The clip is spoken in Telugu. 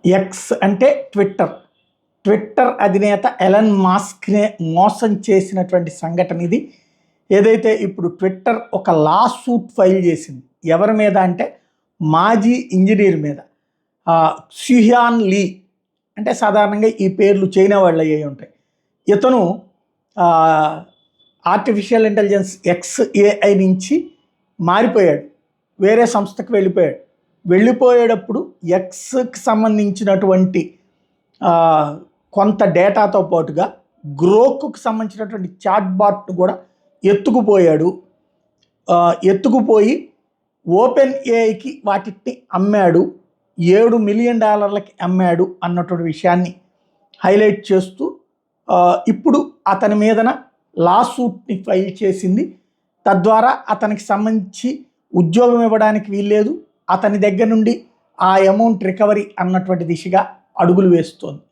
ఎక్స్ అంటే ట్విట్టర్. ట్విట్టర్ అధినేత ఎలన్ మాస్క్నే మోసం చేసినటువంటి సంఘటన ఇది. ఏదైతే ఇప్పుడు ట్విట్టర్ ఒక లా సూట్ ఫైల్ చేసింది. ఎవరి మీద అంటే మాజీ ఇంజనీర్ మీద. షిహాన్ లీ అంటే సాధారణంగా ఈ పేర్లు చైనా వాళ్ళు అయ్యి ఉంటాయి. ఇతను ఆర్టిఫిషియల్ ఇంటెలిజెన్స్ XAI నుంచి మారిపోయాడు, వేరే సంస్థకు వెళ్ళిపోయాడు. వెళ్ళిపోయేటప్పుడు ఎక్స్కి సంబంధించినటువంటి కొంత డేటాతో పాటుగా గ్రోక్కు సంబంధించినటువంటి చాట్ బాట్ను కూడా ఎత్తుకుపోయాడు. ఎత్తుకుపోయి ఓపెన్ ఏఐకి వాటిని అమ్మాడు. $7 మిలియన్ అమ్మాడు అన్నటువంటి విషయాన్ని హైలైట్ చేస్తూ ఇప్పుడు అతని మీదన లాసూట్ని ఫైల్ చేసింది. తద్వారా అతనికి సంబంధించి ఉద్యోగం ఇవ్వడానికి వీల్లేదు, అతని దగ్గర నుండి ఆ అమౌంట్ రికవరీ అన్నటువంటి దిశగా అడుగులు వేస్తోంది.